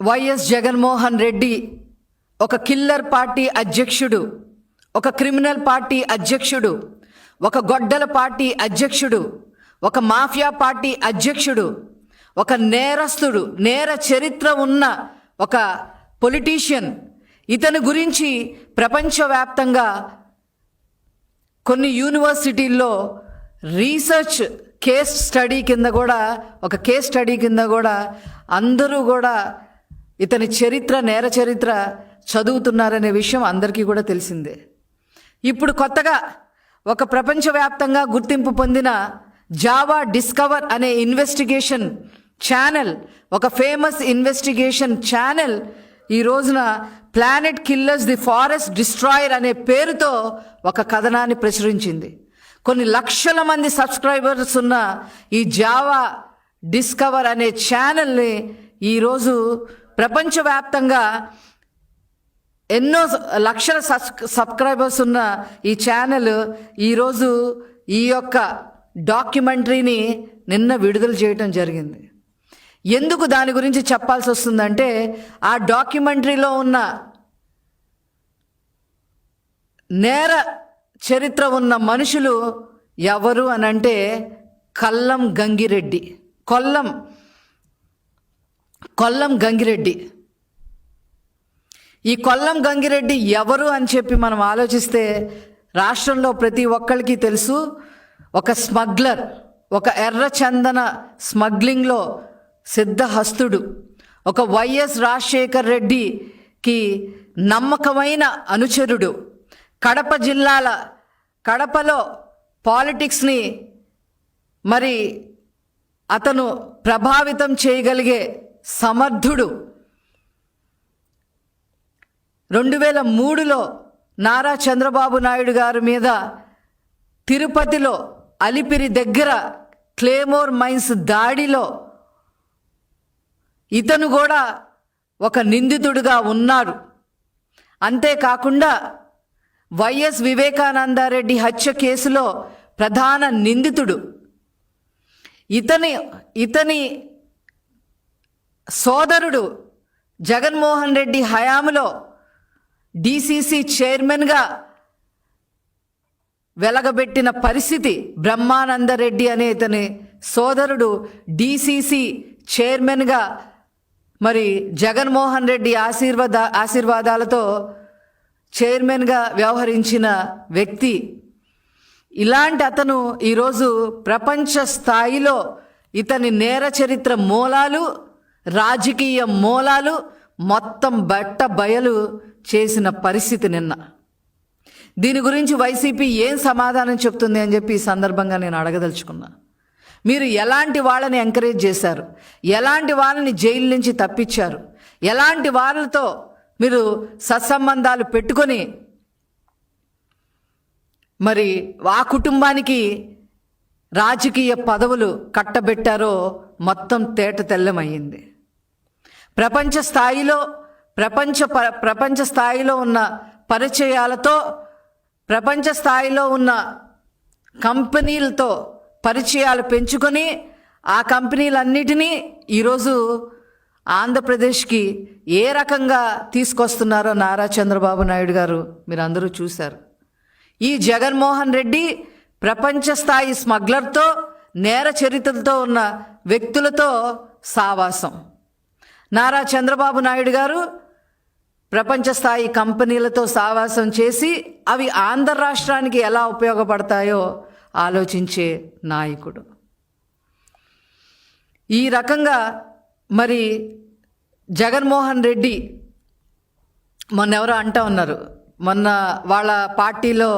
YS Jaganmohan Reddy ఒక killer party అధ్యక్షుడు, ఒక క్రిమినల్ పార్టీ అధ్యక్షుడు, ఒక గొడ్డల పార్టీ అధ్యక్షుడు, ఒక మాఫియా పార్టీ అధ్యక్షుడు, ఒక నేరస్తుడు, నేర చరిత్ర ఉన్న ఒక పొలిటీషియన్. ఇతని గురించి ప్రపంచవ్యాప్తంగా కొన్ని యూనివర్సిటీల్లో రీసెర్చ్ కేస్ స్టడీ కింద కూడా అందరూ కూడా ఇతని చరిత్ర, నేర చరిత్ర చదువుతున్నారనే విషయం అందరికీ కూడా తెలిసిందే. ఇప్పుడు కొత్తగా ఒక ప్రపంచవ్యాప్తంగా గుర్తింపు పొందిన జావా డిస్కవర్ అనే ఇన్వెస్టిగేషన్ ఛానల్, ఒక ఫేమస్ ఇన్వెస్టిగేషన్ ఛానల్ ఈ రోజున planet killers the forest destroyer అనే పేరుతో ఒక కథనాన్ని ప్రచురించింది. కొన్ని లక్షల మంది సబ్స్క్రైబర్స్ ఉన్న ఈ జావా డిస్కవర్ అనే ఛానల్ని ఈరోజు ప్రపంచవ్యాప్తంగా ఎన్నో లక్షల సబ్స్క్రైబర్స్ ఉన్న ఈ ఛానల్ ఈరోజు ఈ యొక్క డాక్యుమెంటరీని నిన్న విడుదల చేయటం జరిగింది. ఎందుకు దాని గురించి చెప్పాల్సి వస్తుందంటే, ఆ డాక్యుమెంటరీలో ఉన్న నేర చరిత్ర ఉన్న మనుషులు ఎవరు అనంటే కొల్లం గంగిరెడ్డి. ఈ కొల్లం గంగిరెడ్డి ఎవరు అని చెప్పి మనం ఆలోచిస్తే రాష్ట్రంలో ప్రతి ఒక్కరికి తెలుసు. ఒక స్మగ్లర్, ఒక ఎర్రచందన స్మగ్లింగ్లో సిద్ధహస్తుడు, ఒక వైఎస్ రాజశేఖర్ రెడ్డికి నమ్మకమైన అనుచరుడు, కడపలో పాలిటిక్స్ని మరి అతను ప్రభావితం చేయగలిగే సమర్థుడు. 2003లో నారా చంద్రబాబు నాయుడు గారి మీద తిరుపతిలో అలిపిరి దగ్గర క్లేమోర్ మైన్స్ దాడిలో ఇతను కూడా ఒక నిందితుడిగా ఉన్నాడు. అంతేకాకుండా వైఎస్ వివేకానందరెడ్డి హత్య కేసులో ప్రధాన నిందితుడు. ఇతని సోదరుడు జగన్మోహన్ రెడ్డి హయాంలో డిసిసి చైర్మన్గా వెలగబెట్టిన పరిస్థితి. బ్రహ్మానందరెడ్డి అనే ఇతని సోదరుడు డిసిసి చైర్మన్గా మరి జగన్మోహన్ రెడ్డి ఆశీర్వాదాలతో చైర్మన్గా వ్యవహరించిన వ్యక్తి. ఇలాంటి అతను ఈరోజు ప్రపంచ స్థాయిలో ఇతని నేర చరిత్ర మూలాలు, రాజకీయ మూలాలు మొత్తం బట్ట బయలు చేసిన పరిస్థితి నిన్న. దీని గురించి వైసీపీ ఏం సమాధానం చెప్తుంది అని చెప్పి ఈ సందర్భంగా నేను అడగదలుచుకున్నా. మీరు ఎలాంటి వాళ్ళని ఎంకరేజ్ చేశారు? ఎలాంటి వాళ్ళని జైలు నుంచి తప్పించారు? ఎలాంటి వాళ్ళతో మీరు సత్సంబంధాలు పెట్టుకొని మరి ఆ కుటుంబానికి రాజకీయ పదవులు కట్టబెట్టారో మొత్తం తేట తెల్లమయ్యింది. ప్రపంచ స్థాయిలో ఉన్న పరిచయాలతో, ప్రపంచ స్థాయిలో ఉన్న కంపెనీలతో పరిచయాలు పెంచుకొని ఆ కంపెనీలన్నిటినీ ఈరోజు ఆంధ్రప్రదేశ్కి ఏ రకంగా తీసుకొస్తున్నారో నారా చంద్రబాబు నాయుడు గారు మీరు అందరూ చూశారు. ఈ జగన్మోహన్ రెడ్డి ప్రపంచ స్థాయి స్మగ్లర్తో, నేర చరిత్రతో ఉన్న వ్యక్తులతో సావాసం. నారా చంద్రబాబు నాయుడు గారు ప్రపంచ స్థాయి కంపెనీలతో సావాసం చేసి అవి ఆంధ్ర రాష్ట్రానికి ఎలా ఉపయోగపడతాయో ఆలోచించే నాయకుడు. ఈ రకంగా మరి జగన్మోహన్ రెడ్డి మొన్నెవరో అంటూ ఉన్నారు, మొన్న వాళ్ళ పార్టీలో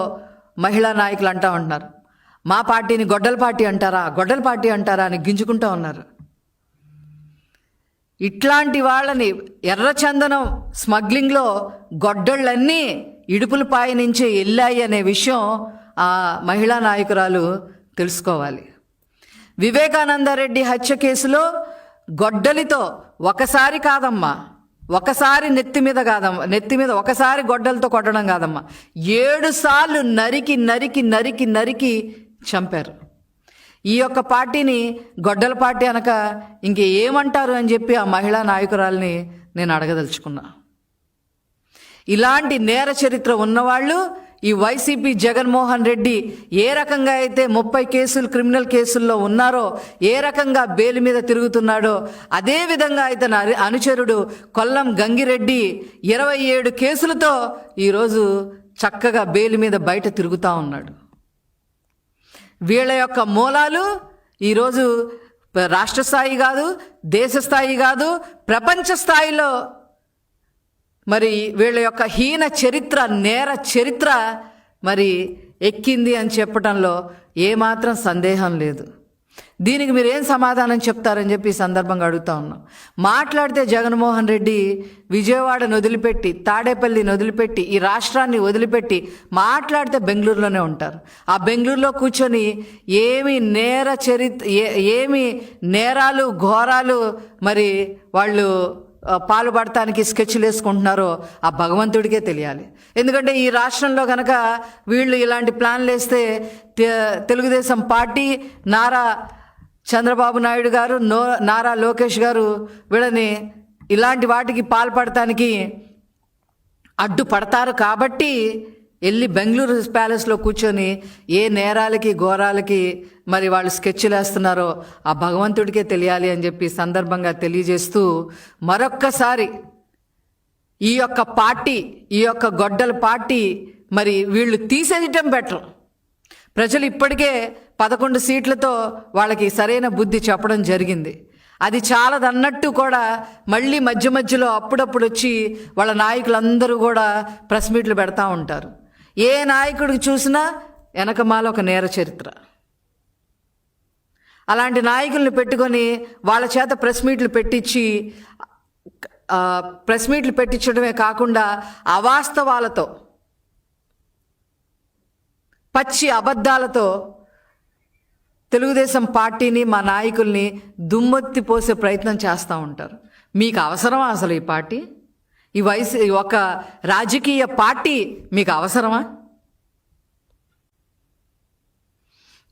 మహిళా నాయకులు అంటూ ఉంటున్నారు, మా పార్టీని గొడ్డల పార్టీ అంటారా అని గింజుకుంటూ ఉన్నారు. ఇట్లాంటి వాళ్ళని ఎర్రచందనం స్మగ్లింగ్లో గొడ్డళ్ళన్నీ ఇడుపులపాయ నుంచే వెళ్ళాయి అనే విషయం ఆ మహిళా నాయకురాలు తెలుసుకోవాలి. వివేకానందరెడ్డి హత్య కేసులో గొడ్డలితో ఒకసారి కాదమ్మా, ఒకసారి నెత్తి మీద ఒకసారి గొడ్డలతో కొట్టడం కాదమ్మా, 7 సార్లు నరికి చంపారు. ఈ యొక్క పార్టీని గొడ్డల పార్టీ అనక ఇంకేమంటారు అని చెప్పి ఆ మహిళా నాయకురాల్ని నేను అడగదలుచుకున్నా. ఇలాంటి నేర చరిత్ర ఉన్నవాళ్ళు ఈ వైసీపీ జగన్మోహన్ రెడ్డి ఏ రకంగా అయితే 30 కేసులు క్రిమినల్ కేసుల్లో ఉన్నారో, ఏ రకంగా బెయిల్ మీద తిరుగుతున్నాడో, అదే విధంగా ఇతని అనుచరుడు కొల్లం గంగిరెడ్డి 27 కేసులతో ఈరోజు చక్కగా బెయిల్ మీద బయట తిరుగుతూ ఉన్నాడు. వీళ్ళ యొక్క మూలాలు ఈరోజు రాష్ట్ర స్థాయి కాదు, దేశ స్థాయి కాదు, ప్రపంచ స్థాయిలో మరి వీళ్ళ యొక్క హీన చరిత్ర, నేర చరిత్ర మరి ఎక్కింది అని చెప్పడంలో ఏమాత్రం సందేహం లేదు. దీనికి మీరు ఏం సమాధానం చెప్తారని చెప్పి ఈ సందర్భంగా అడుగుతా ఉన్నాం. మాట్లాడితే జగన్మోహన్ రెడ్డి విజయవాడను వదిలిపెట్టి, తాడేపల్లిని వదిలిపెట్టి, ఈ రాష్ట్రాన్ని వదిలిపెట్టి మాట్లాడితే బెంగళూరులోనే ఉంటారు. ఆ బెంగళూరులో కూర్చొని ఏమి నేరాలు ఘోరాలు మరి వాళ్ళు పాల్పడటానికి స్కెచ్లు వేసుకుంటున్నారో ఆ భగవంతుడికే తెలియాలి. ఎందుకంటే ఈ రాష్ట్రంలో కనుక వీళ్ళు ఇలాంటి ప్లాన్లు వేస్తే తెలుగుదేశం పార్టీ, నారా చంద్రబాబు నాయుడు గారు, నారా లోకేష్ గారు వీళ్ళని ఇలాంటి వాటికి పాల్పడటానికి అడ్డుపడతారు. కాబట్టి వెళ్ళి బెంగళూరు ప్యాలెస్లో కూర్చొని ఏ నేరాలకి ఘోరాలకి మరి వాళ్ళు స్కెచ్లు వేస్తున్నారో ఆ భగవంతుడికే తెలియాలి అని చెప్పి సందర్భంగా తెలియజేస్తూ, మరొక్కసారి ఈ యొక్క పార్టీ, ఈ యొక్క గొడ్డల పార్టీ మరి వీళ్ళు తీసేయటం బెటర్. ప్రజలు ఇప్పటికే 11 సీట్లతో వాళ్ళకి సరైన బుద్ధి చెప్పడం జరిగింది. అది చాలదన్నట్టు కూడా మళ్ళీ మధ్య మధ్యలో అప్పుడప్పుడు వచ్చి వాళ్ళ నాయకులందరూ కూడా ప్రెస్ మీట్లు పెడతా ఉంటారు. ఏ నాయకుడికి చూసినా వెనకమాల ఒక నేర చరిత్ర. అలాంటి నాయకుల్ని పెట్టుకొని వాళ్ళ చేత ప్రెస్ మీట్లు పెట్టించడమే కాకుండా అవాస్తవాలతో, పచ్చి అబద్ధాలతో తెలుగుదేశం పార్టీని, మా నాయకుల్ని దుమ్మెత్తి పోసే ప్రయత్నం చేస్తూ ఉంటారు. మీకు అవసరమా అసలు ఈ పార్టీ? ఒక రాజకీయ పార్టీ మీకు అవసరమా?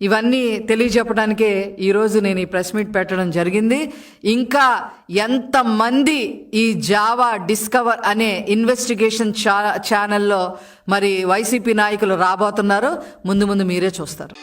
ఇవన్నీ తెలియజెప్పడానికే ఈరోజు నేను ఈ ప్రెస్ మీట్ పెట్టడం జరిగింది. ఇంకా ఎంతమంది ఈ జావా డిస్కవర్ అనే ఇన్వెస్టిగేషన్ ఛానల్లో మరి వైసీపీ నాయకులు రాబోతున్నారో ముందు మీరే చూస్తారు.